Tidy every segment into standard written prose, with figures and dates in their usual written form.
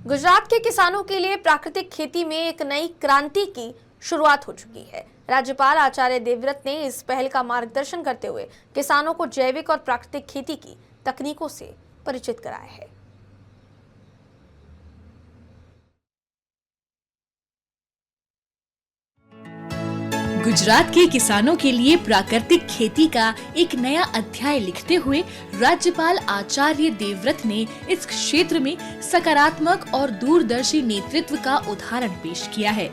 गुजरात के किसानों के लिए प्राकृतिक खेती में एक नई क्रांति की शुरुआत हो चुकी है। राज्यपाल आचार्य देवव्रत ने इस पहल का मार्गदर्शन करते हुए किसानों को जैविक और प्राकृतिक खेती की तकनीकों से परिचित कराया है। गुजरात के किसानों के लिए प्राकृतिक खेती का एक नया अध्याय लिखते हुए राज्यपाल आचार्य देवव्रत ने इस क्षेत्र में सकारात्मक और दूरदर्शी नेतृत्व का उदाहरण पेश किया है।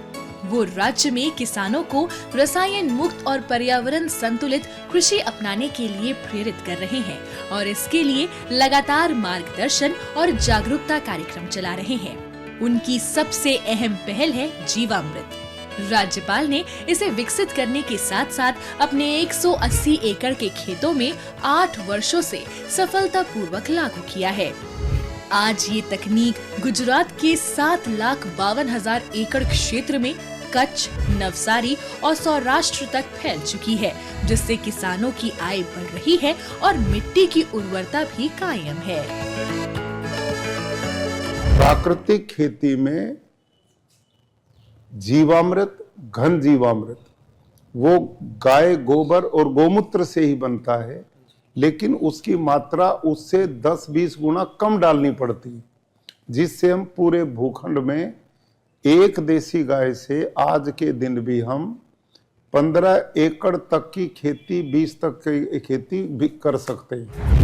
वो राज्य में किसानों को रसायन मुक्त और पर्यावरण संतुलित कृषि अपनाने के लिए प्रेरित कर रहे हैं और इसके लिए लगातार मार्गदर्शन और जागरूकता कार्यक्रम चला रहे हैं। उनकी सबसे अहम पहल है जीवामृत। राज्यपाल ने इसे विकसित करने के साथ साथ अपने 180 एकड़ के खेतों में 8 वर्षों से सफलतापूर्वक लागू किया है। आज ये तकनीक गुजरात के 7,52,000 एकड़ क्षेत्र में कच्छ, नवसारी और सौराष्ट्र तक फैल चुकी है, जिससे किसानों की आय बढ़ रही है और मिट्टी की उर्वरता भी कायम है। प्राकृतिक खेती में जीवामृत, घन जीवामृत वो गाय गोबर और गोमूत्र से ही बनता है, लेकिन उसकी मात्रा उससे 10-20 गुना कम डालनी पड़ती है, जिससे हम पूरे भूखंड में एक देसी गाय से आज के दिन भी हम 15 एकड़ तक की खेती, 20 तक की खेती भी कर सकते हैं।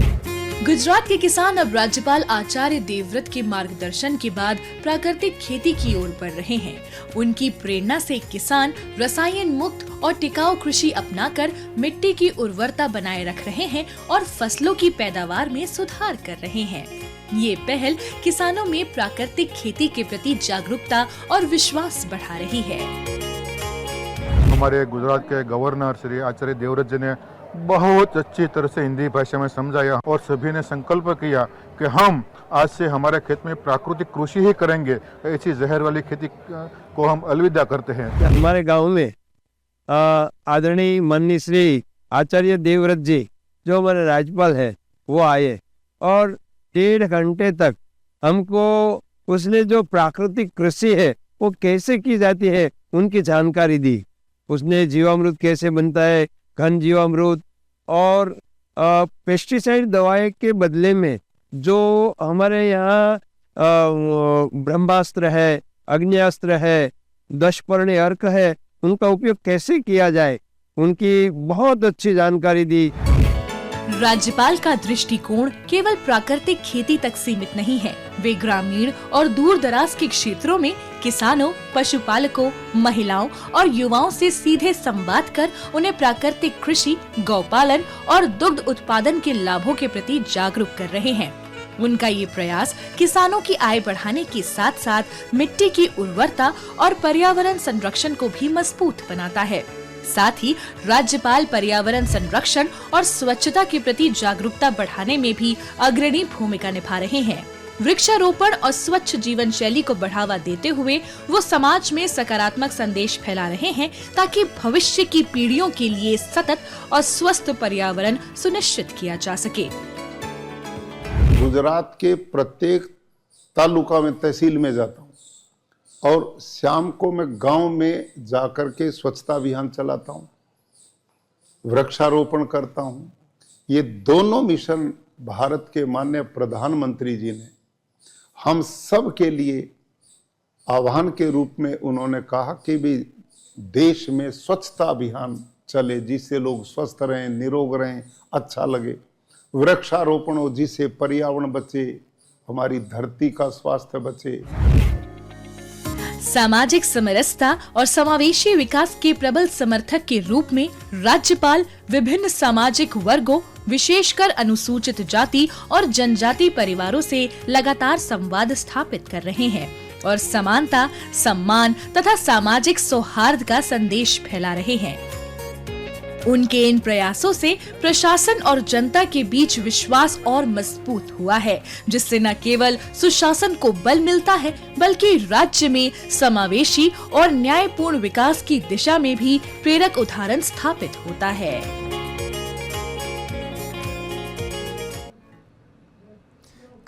गुजरात के किसान अब राज्यपाल आचार्य देवव्रत के मार्गदर्शन के बाद प्राकृतिक खेती की ओर बढ़ रहे हैं। उनकी प्रेरणा से किसान रसायन मुक्त और टिकाऊ कृषि अपनाकर मिट्टी की उर्वरता बनाए रख रहे हैं और फसलों की पैदावार में सुधार कर रहे हैं। ये पहल किसानों में प्राकृतिक खेती के प्रति जागरूकता और विश्वास बढ़ा रही है। हमारे गुजरात के गवर्नर श्री आचार्य देवव्रत जी ने बहुत अच्छी तरह से हिंदी भाषा में समझाया और सभी ने संकल्प किया कि हम आज से हमारे खेत में प्राकृतिक कृषि ही करेंगे। ऐसी जहर वाली खेती को हम अलविदा करते हैं। हमारे गांव में आदरणीय माननीय श्री आचार्य देवव्रत जी जो हमारे राज्यपाल है वो आए और 1.5 घंटे तक हमको उसने जो प्राकृतिक कृषि है वो कैसे की जाती है उनकी जानकारी दी। उसने जीवामृत कैसे बनता है, घन जीवामृत और पेस्टिसाइड दवाएं के बदले में जो हमारे यहाँ ब्रह्मास्त्र है, अग्नियास्त्र है, 10 पर्णी अर्क है, उनका उपयोग कैसे किया जाए उनकी बहुत अच्छी जानकारी दी। राज्यपाल का दृष्टिकोण केवल प्राकृतिक खेती तक सीमित नहीं है। वे ग्रामीण और दूर दराज के क्षेत्रों में किसानों, पशुपालकों, महिलाओं और युवाओं से सीधे संवाद कर उन्हें प्राकृतिक कृषि, गौपालन और दुग्ध उत्पादन के लाभों के प्रति जागरूक कर रहे हैं। उनका ये प्रयास किसानों की आय बढ़ाने के साथ साथ मिट्टी की उर्वरता और पर्यावरण संरक्षण को भी मजबूत बनाता है। साथ ही राज्यपाल पर्यावरण संरक्षण और स्वच्छता के प्रति जागरूकता बढ़ाने में भी अग्रणी भूमिका निभा रहे हैं। वृक्षारोपण और स्वच्छ जीवन शैली को बढ़ावा देते हुए वो समाज में सकारात्मक संदेश फैला रहे हैं ताकि भविष्य की पीढ़ियों के लिए सतत और स्वस्थ पर्यावरण सुनिश्चित किया जा सके। गुजरात के प्रत्येक तालुका में, तहसील में जाता हूँ और शाम को मैं गांव में जाकर के स्वच्छता अभियान चलाता हूँ, वृक्षारोपण करता हूँ। ये दोनों मिशन भारत के माननीय प्रधानमंत्री जी ने हम सब के लिए आह्वान के रूप में उन्होंने कहा कि भी देश में स्वच्छता अभियान चले, जिससे लोग स्वस्थ रहें, निरोग रहें, अच्छा लगे। वृक्षारोपण हो जिससे पर्यावरण बचे, हमारी धरती का स्वास्थ्य बचे। सामाजिक समरसता और समावेशी विकास के प्रबल समर्थक के रूप में राज्यपाल विभिन्न सामाजिक वर्गों, विशेषकर अनुसूचित जाति और जनजाति परिवारों से लगातार संवाद स्थापित कर रहे हैं और समानता, सम्मान तथा सामाजिक सौहार्द का संदेश फैला रहे हैं। उनके इन प्रयासों से प्रशासन और जनता के बीच विश्वास और मजबूत हुआ है, जिससे न केवल सुशासन को बल मिलता है बल्कि राज्य में समावेशी और न्यायपूर्ण विकास की दिशा में भी प्रेरक उदाहरण स्थापित होता है।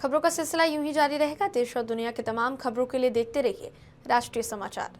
खबरों का सिलसिला यूं ही जारी रहेगा। देश और दुनिया की तमाम खबरों के लिए देखते रहिए राष्ट्रीय समाचार।